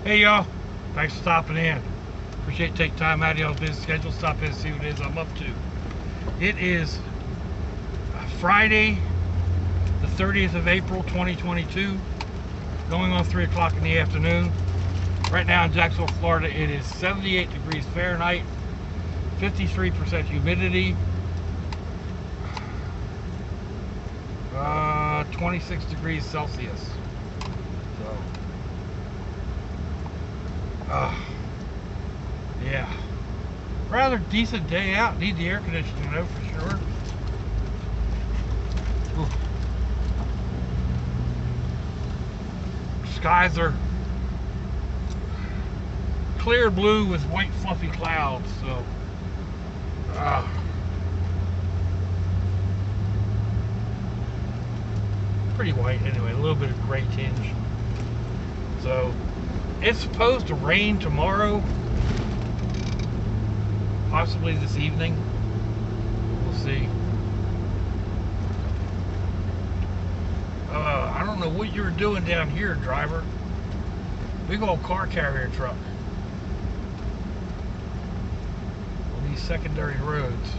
Hey y'all, thanks for stopping in. Appreciate you taking time out of y'all's busy schedule. Stop in and see what it is I'm up to. It is Friday, the 30th of April, 2022, going on 3 o'clock in the afternoon. Right now in Jacksonville, Florida, it is 78 degrees Fahrenheit, 53% humidity, 26 degrees Celsius. So, yeah, rather decent day out. Need the air conditioning though, for sure. Ooh. Skies are clear blue with white fluffy clouds, so pretty white anyway, a little bit of gray tinge. So it's supposed to rain tomorrow, possibly this evening. We'll see. I don't know what you're doing down here, driver. Big old car carrier truck on these secondary roads.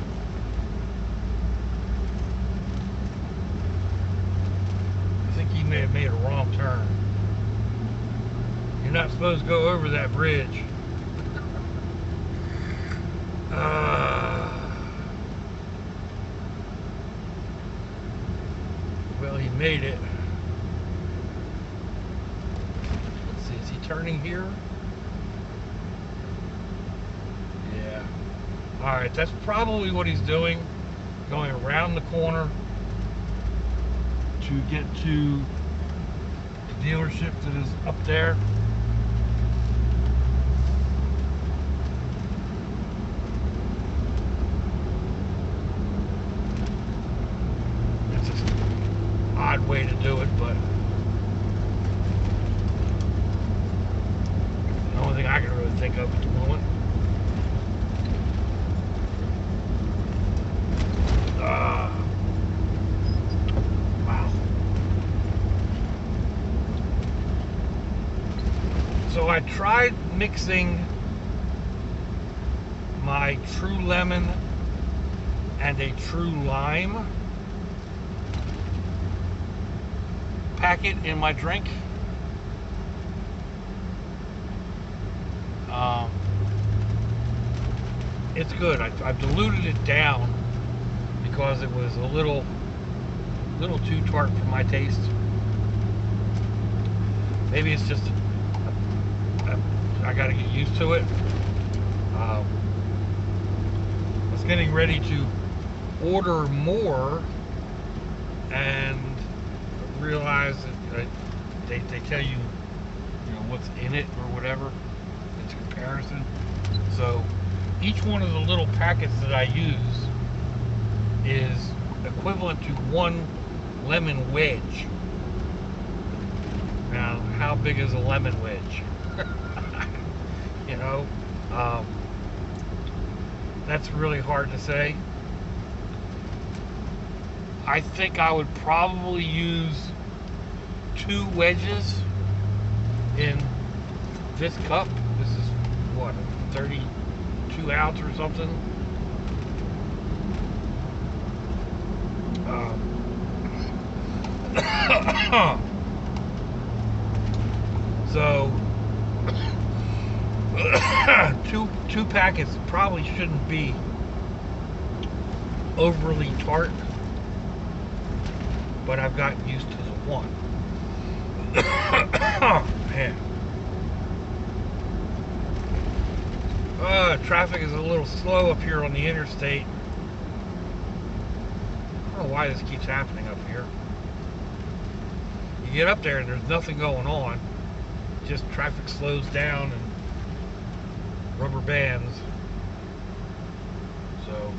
I think he may have made a wrong turn. You're not supposed to go over that bridge. Well, he made it. Let's see, is he turning here? Yeah. Alright, that's probably what he's doing. Going around the corner to get to the dealership that is up there. Odd way to do it, but the only thing I can really think of at the moment. Wow. So I tried mixing my True Lemon and a True Lime packet in my drink. It's good. I've diluted it down because it was a little too tart for my taste. Maybe it's just I gotta get used to it. I was getting ready to order more and realize that they tell you, what's in it or whatever. It's a comparison. So each one of the little packets that I use is equivalent to one lemon wedge. Now, how big is a lemon wedge? That's really hard to say. I think I would probably use 2 wedges in this cup. This is what, 32 ounce or something. So two packets probably shouldn't be overly tart, but I've gotten used to the one. Man. Traffic is a little slow up here on the interstate. I don't know why this keeps happening up here. You get up there and there's nothing going on. Just traffic slows down and rubber bands. So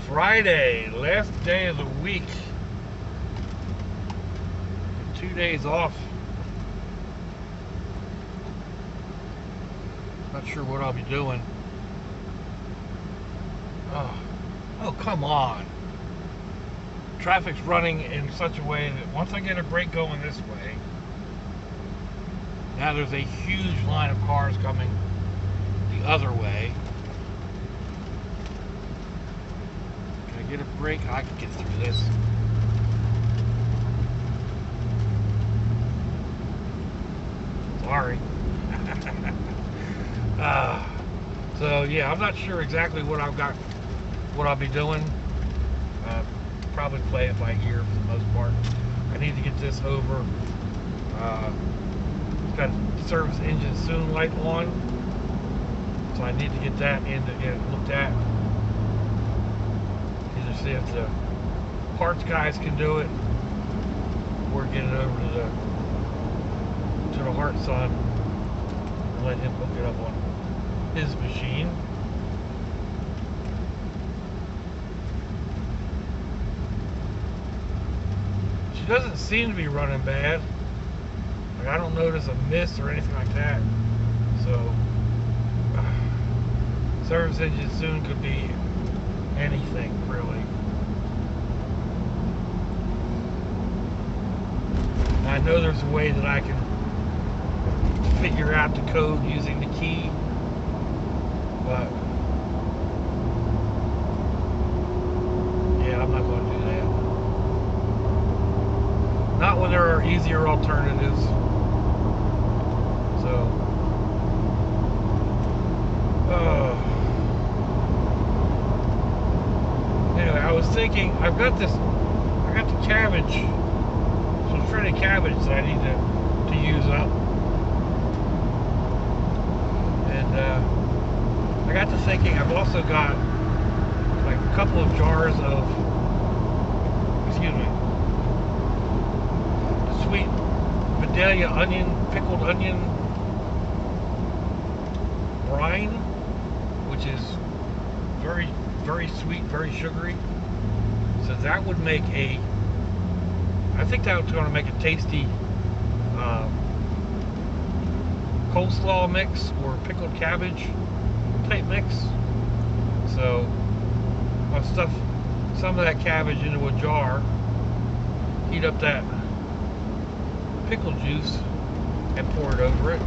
Friday, last day of the week. 2 days off. Not sure what I'll be doing. Oh, come on. traffic's running in such a way that once I get a brake going this way, now there's a huge line of cars coming the other way. Can I get a brake? I can get through this. Sorry. So yeah, I'm not sure exactly what I'll be doing. Probably play it by ear for the most part. I need to get this over. It's got service engine soon light on, so I need to get that looked at. Either see if the parts guys can do it, or get it over to the Heart son and let him hook it up on his machine. She doesn't seem to be running bad. Like, I don't notice a miss or anything like that. So service engine soon could be anything really. I know there's a way that I can figure out the code using the key, but yeah, I'm not going to do that. Not when there are easier alternatives. So anyway, I was thinking, I got the cabbage, some shredded cabbage that I need to use up. And I got to thinking, I've also got like a couple of jars of, excuse me, sweet Vidalia pickled onion brine, which is very, very sweet, very sugary. So that would make I think that's going to make a tasty coleslaw mix or pickled cabbage type mix. So I'll stuff some of that cabbage into a jar, heat up that pickle juice, and pour it over it.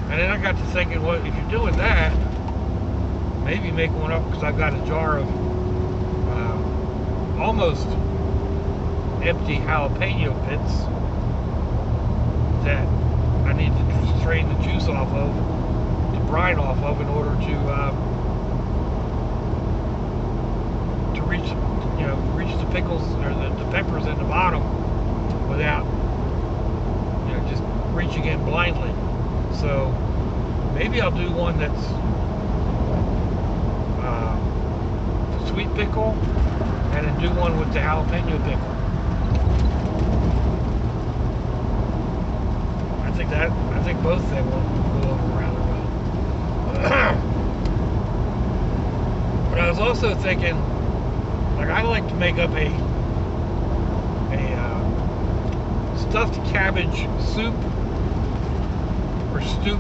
And then I got to thinking, well, if you're doing that, maybe make one up, because I've got a jar of almost empty jalapeno pits that I need to strain the juice off of, the brine off of, in order to reach the pickles or the peppers in the bottom without just reaching in blindly. So maybe I'll do one that's the sweet pickle, and then do one with the jalapeno pickle. I think both of them will go over rather well. But I was also thinking, like, I like to make up a stuffed cabbage soup or stew.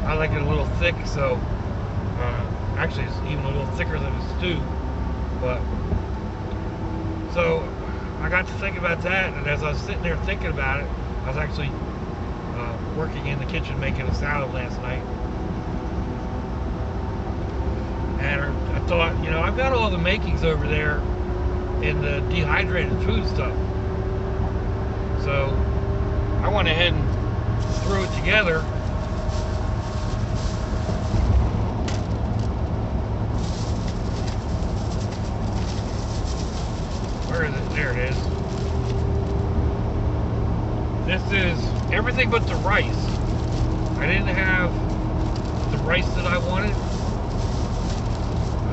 I like it a little thick, so actually it's even a little thicker than a stew. But so I got to think about that, and as I was sitting there thinking about it, I was actually working in the kitchen making a salad last night, and I thought, I've got all the makings over there in the dehydrated food stuff, so I went ahead and threw it together. Where is it? There it is. This is everything but the rice. I didn't have the rice that I wanted.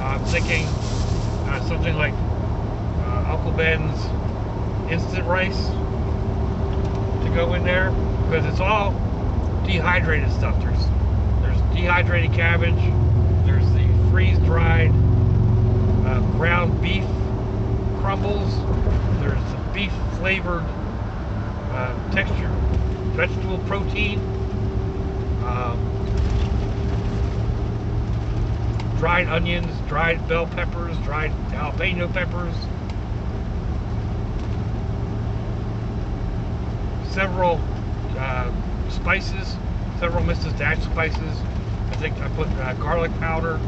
I'm thinking something like Uncle Ben's instant rice to go in there, because it's all dehydrated stuff. There's dehydrated cabbage. There's the freeze-dried ground beef crumbles. There's the beef-flavored textured vegetable protein, dried onions, dried bell peppers, dried jalapeno peppers, several spices, several Mrs. Dash spices. I think I put garlic powder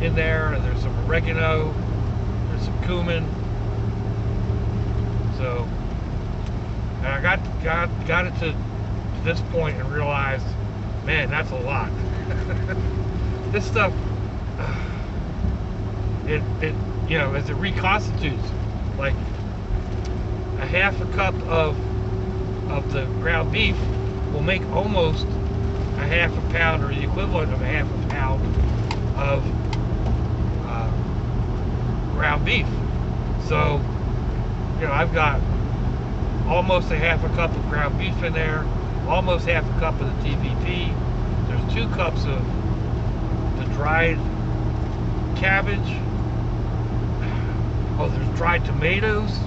in there, and there's some oregano, there's some cumin. So, and I got it to this point and realized, man, that's a lot. This stuff, it you know, as it reconstitutes, like a half a cup of the ground beef will make almost a half a pound, or the equivalent of a half a pound of ground beef. So, you know, I've got almost a half a cup of ground beef in there, almost half a cup of the TVP. There's 2 cups of the dried cabbage. Oh, there's dried tomatoes.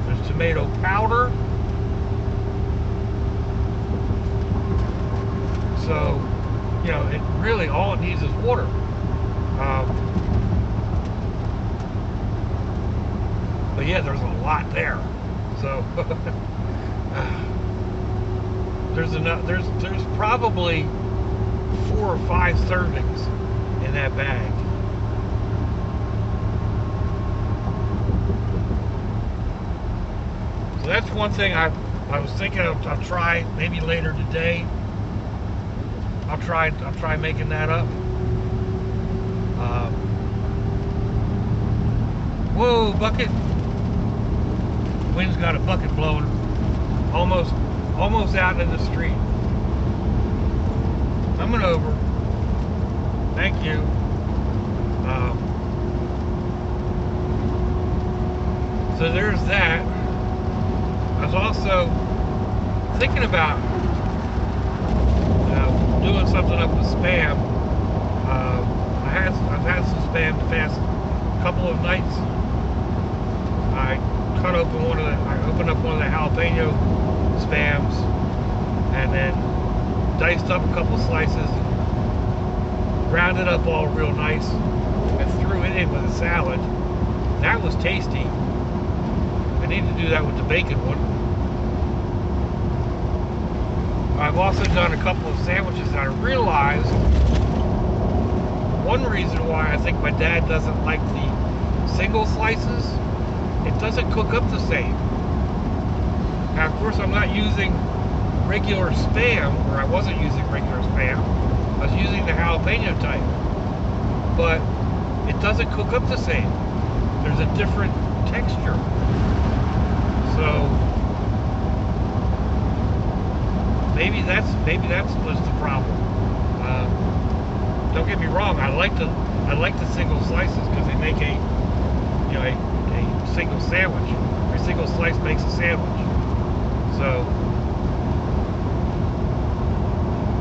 There's tomato powder. So, you know, it really, all it needs is water. But yeah, there's a lot there. So there's probably 4 or 5 servings in that bag. So that's one thing I was thinking I'll try maybe later today. I'll try making that up. Whoa, bucket! Wind's got a bucket blowing, almost out in the street. Coming over. Thank you. So there's that. I was also thinking about doing something up with Spam. I've had some Spam the past couple of nights. I opened up one of the jalapeno Spams, and then diced up a couple slices, ground it up all real nice, and threw it in with a salad. That was tasty. I need to do that with the bacon one. I've also done a couple of sandwiches, and I realized one reason why I think my dad doesn't like the single slices, it doesn't cook up the same. Now, of course, I'm not using regular Spam, or I wasn't using regular Spam. I was using the jalapeno type. But it doesn't cook up the same. There's a different texture. So maybe that was the problem. Don't get me wrong. I like the single slices because they make a single sandwich. A single slice makes a sandwich. So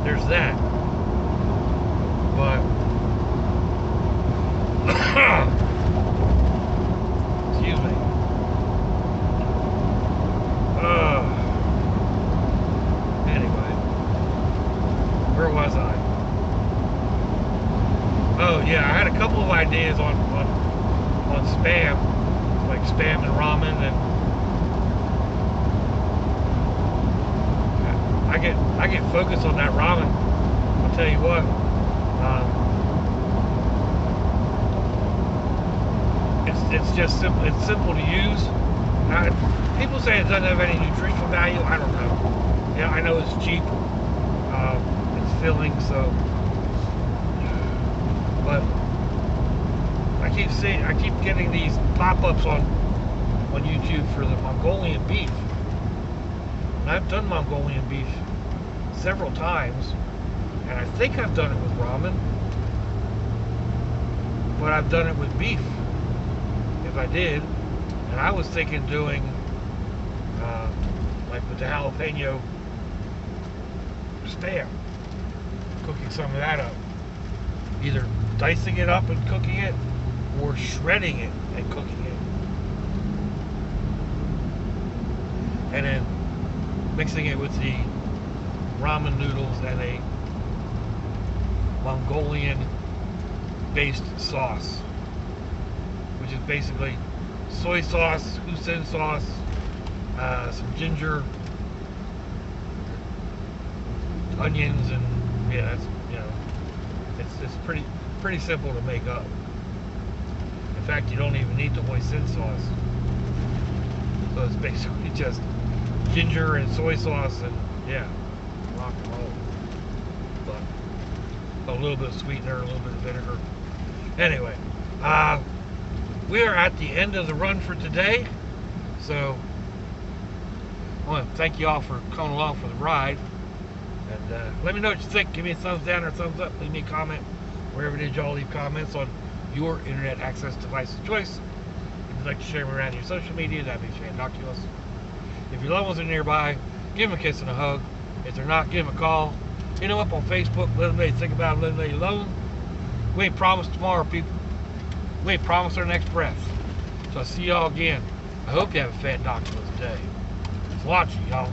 there's that. But excuse me. Anyway, where was I? Oh yeah, I had a couple of ideas on Spam, like Spam and ramen, and I get focused on that ramen. I'll tell you what. It's just simple. It's simple to use. People say it doesn't have any nutritional value. I don't know. Yeah, I know it's cheap. It's filling, so. But I keep getting these pop-ups on YouTube for the Mongolian beef. And I've done Mongolian beef several times, and I think I've done it with ramen, but I've done it with beef. If I did, and I was thinking doing like with the jalapeno Spam, cooking some of that up, either dicing it up and cooking it, or shredding it and cooking it, and then mixing it with the ramen noodles and a Mongolian based sauce, which is basically soy sauce, hoisin sauce, some ginger, onions, and yeah, that's, it's pretty simple to make up. In fact, you don't even need the hoisin sauce. So it's basically just ginger and soy sauce, and yeah, rock and roll. But a little bit of sweetener, a little bit of vinegar. Anyway, we are at the end of the run for today. So I want to thank you all for coming along for the ride. And let me know what you think. Give me a thumbs down or a thumbs up. Leave me a comment wherever it is y'all leave comments on your internet access device of choice. If you'd like to share them around your social media, that'd be fantabulous. If your loved ones are nearby, give them a kiss and a hug. If they're not, give them a call. Hit them up on Facebook. Let them know you think about them. Let them know you love them. We ain't promised tomorrow, people. We ain't promised our next breath. So I'll see y'all again. I hope you have a fantabulous day. Thanks for watching, y'all.